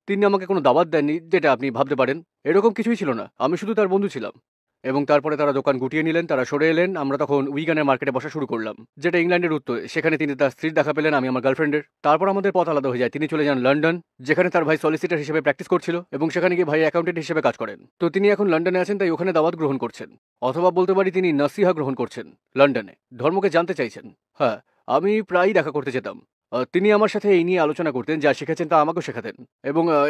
তিনি আমাকে কোনো দাওয়াত দেননি যেটা আপনি ভাবতে পারেন। এরকম কিছুই ছিল না। আমি শুধু তার বন্ধু ছিলাম। এবং তারপরে তারা দোকান গুটিয়ে নিলেন, তারা সরে এলেন। আমরা তখন উইগানের মার্কেটে বসা শুরু করলাম, যেটা ইংল্যান্ডের উত্তরে। সেখানে তিনি তার স্ত্রীর দেখা পেলেন, আমি আমার গার্লফ্রেন্ডের। তারপর আমাদের পথ আলাদা হয়ে যায়। তিনি চলে যান লন্ডন, যেখানে তার ভাই সলিসিটার হিসেবে প্র্যাকটিস করছিল এবং সেখানে গিয়ে ভাই অ্যাকাউন্টেন্ট হিসেবে কাজ করেন। তো তিনি এখন লন্ডনে আছেন, তাই ওখানে দাওয়াত গ্রহণ করছেন। অথবা বলতে পারি তিনি নাসিহা গ্রহণ করছেন লন্ডনে। ধর্মকে জানতে চাইছেন। হ্যাঁ, আমি প্রায়ই দেখা করতে যেতাম। তিনি আমার সাথে এই নিয়ে আলোচনা করতেন, যা শিখেছেন তা আমাকেও শেখাতেন।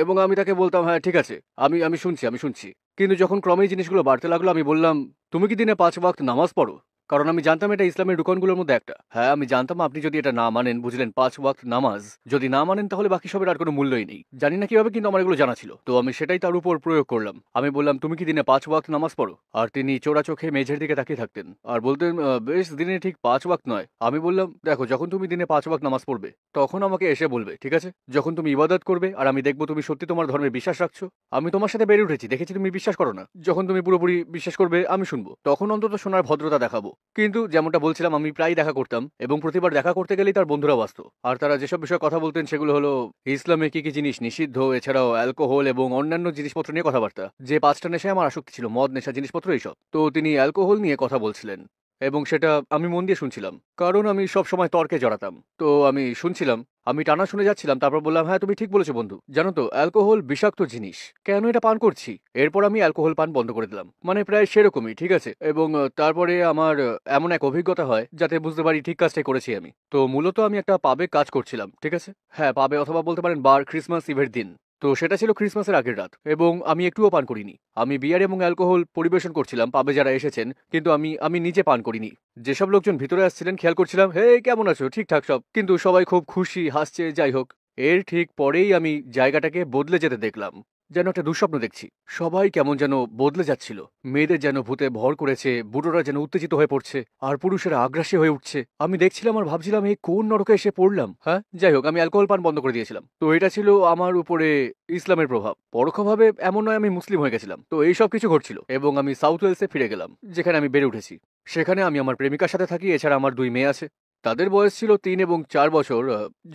এবং আমি তাকে বলতাম, হ্যাঁ ঠিক আছে, আমি আমি শুনছি, আমি শুনছি। কিন্তু যখন ক্রমেই জিনিসগুলো বাড়তে লাগলো, আমি বললাম, তুমি কি দিনে ৫ ওয়াক্ত নামাজ পড়ো? কারণ আমি জানতাম এটা ইসলামের রুকনগুলোর মধ্যে একটা। হ্যাঁ, আমি জানতাম আপনি যদি এটা না মানেন, বুঝলেন, ৫ ওয়াক্ত নামাজ যদি না মানেন তাহলে বাকি সবের আর কোনো মূল্যই নেই। জানি না কিভাবে, কিন্তু আমার এগুলো জানা ছিল। তো আমি সেটাই তার উপর প্রয়োগ করলাম। আমি বললাম, তুমি কি দিনে ৫ ওয়াক্ত নামাজ পড়ো? আর তিনি চোরা চোখে মেঝের দিকে তাকিয়ে থাকতেন আর বলতেন, বেশ, দিনে ঠিক ৫ ওয়াক্ত নয়। আমি বললাম, দেখো, যখন তুমি দিনে ৫ ওয়াক্ত নামাজ পড়বে তখন আমাকে এসে বলবে, ঠিক আছে? যখন তুমি ইবাদত করবে আর আমি দেখবো তুমি সত্যি তোমার ধর্মে বিশ্বাস রাখছো। আমি তোমার সাথে বেড়ে উঠেছি, দেখেছি তুমি বিশ্বাস করো না। যখন তুমি পুরোপুরি বিশ্বাস করবে আমি শুনবো, তখন অন্তত শোনার ভদ্রতা দেখাবো। কিন্তু যেমনটা বলছিলাম, আমি প্রায় দেখা করতাম এবং প্রতিবার দেখা করতে গেলেই তার বন্ধুরাও আসতো। আর তারা যেসব বিষয়ে কথা বলতেন সেগুলো হলো ইসলামে কি কি জিনিস নিষিদ্ধ, এছাড়াও অ্যালকোহল এবং অন্যান্য জিনিসপত্র নিয়ে কথাবার্তা। যে ৫টা নেশায় আমার আসক্তি ছিল, মদ, নেশা, জিনিসপত্র, এইসব। তো তিনি অ্যালকোহল নিয়ে কথা বলছিলেন এবং সেটা আমি মন দিয়ে শুনছিলাম, কারণ আমি সব সময় তর্কে জড়াতাম। তো আমি শুনছিলাম, আমি টানা শুনে যাচ্ছিলাম। তারপর বললাম, হ্যাঁ তুমি ঠিক বলেছো বন্ধু, জানো তো অ্যালকোহল বিষাক্ত জিনিস, কেন এটা পান করছি? এরপর আমি অ্যালকোহল পান বন্ধ করে দিলাম, মানে প্রায় সেরকমই, ঠিক আছে? এবং তারপরে আমার এমন এক অভিজ্ঞতা হয় যাতে বুঝতে পারি ঠিক কাজটাই করেছি আমি। তো মূলত আমি একটা পাবে কাজ করছিলাম, ঠিক আছে? হ্যাঁ, পাবে, অথবা বলতে পারেন বার, ক্রিসমাস ইভের দিন। তো সেটা ছিল ক্রিসমাসের আগের রাত এবং আমি একটুও পান করিনি। আমি বিয়ার এবং অ্যালকোহল পরিবেশন করছিলাম পাবে যারা এসেছেন, কিন্তু আমি আমি নিজে পান করিনি। যেসব লোকজন ভিতরে আসছিলেন খেয়াল করছিলাম, হে কেমন আছো, ঠিকঠাক সব, কিন্তু সবাই খুব খুশি, হাসছে, যাই হোক। এর ঠিক পরেই আমি জায়গাটাকে বদলে যেতে দেখলাম, যেন একটা দুঃস্বপ্ন দেখছি। সবাই কেমন যেন বদলে যাচ্ছিল। মেয়েদের যেন ভূতে ভর করেছে, বুড়োরা যেন উত্তেজিত হয়ে পড়ছে, আর পুরুষেরা আগ্রাসী হয়ে উঠছে। আমি দেখছিলাম আর ভাবছিলাম, এই কোন নরকে এসে পড়লাম। হ্যাঁ, যাই হোক, আমি অ্যালকোহল পান বন্ধ করে দিয়েছিলাম। তো এটা ছিল আমার উপরে ইসলামের প্রভাব। পরোক্ষভাবে এমন নয় আমি মুসলিম হয়ে গেছিলাম। তো এই সব কিছু ঘটছিল এবং আমি সাউথ ওয়েলসে ফিরে গেলাম, যেখানে আমি বেড়ে উঠেছি। সেখানে আমি আমার প্রেমিকার সাথে থাকি, এছাড়া আমার ২ মেয়ে আছে। তাদের বয়স ছিল ৩ এবং ৪ বছর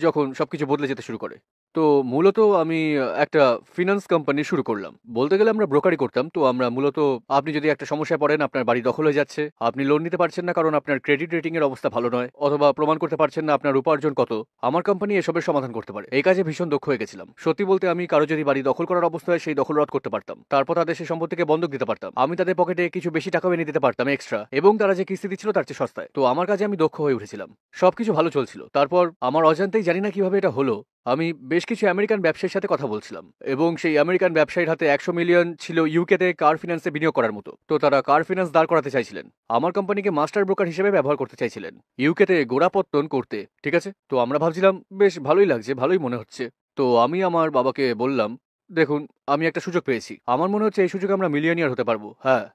যখন সবকিছু বদলে যেতে শুরু করে। তো মূলত আমি একটা ফিন্যান্স কোম্পানি শুরু করলাম। বলতে গেলে আমরা ব্রোকারি করতাম। তো আমরা মূলত, আপনি যদি একটা সমস্যায় পড়েন, আপনার বাড়ি দখল হয়ে যাচ্ছে, আপনি লোন নিতে পারছেন না কারণ আপনার ক্রেডিট রেটিং এর অবস্থা ভালো নয়, অথবা প্রমাণ করতে পারছেন না আপনার উপার্জন কত, আমার কোম্পানি এসবের সমাধান করতে পারে। এই কাজে ভীষণ দক্ষ হয়ে গেছিলাম। সত্যি বলতে, আমি কারো যদি বাড়ি দখল করার অবস্থা হয় সেই দখল রদ করতে পারতাম। তারপর তাদের সেই সম্পত্তিকে বন্ধক দিতে পারতাম। আমি তাদের পকেটে কিছু বেশি টাকাও এনে দিতে পারতাম এক্সট্রা, এবং তারা যে কিস্তি দিচ্ছিল তার চেয়ে সস্তায়। তো আমার কাজে আমি দক্ষ হয়ে উঠেছিলাম। সবকিছু ভালো চলছিল। তারপর আমার অজান্তেই, জানি না কিভাবে এটা হলো, আমি বেশ কিছু আমেরিকান ব্যবসায়ীর সাথে কথা বলছিলাম এবং সেই আমেরিকান ব্যবসায়ীর হাতে ১০০ মিলিয়ন ছিল ইউকেতে কার ফিন্যান্সে বিনিয়োগ করার মতো। তো তারা কার ফিন্যান্স দাঁড় করাতে চাইছিলেন, আমার কোম্পানিকে মাস্টার ব্রোকার হিসেবে ব্যবহার করতে চাইছিলেন ইউকেতে গোড়াপত্তন করতে, ঠিক আছে? তো আমরা ভাবছিলাম, বেশ ভালোই লাগছে, ভালোই মনে হচ্ছে। তো আমি আমার বাবাকে বললাম, দেখুন, আমি একটা সুযোগ পেয়েছি, আমার মনে হচ্ছে এই সুযোগে আমরা মিলিয়নিয়ার হতে পারবো। হ্যাঁ,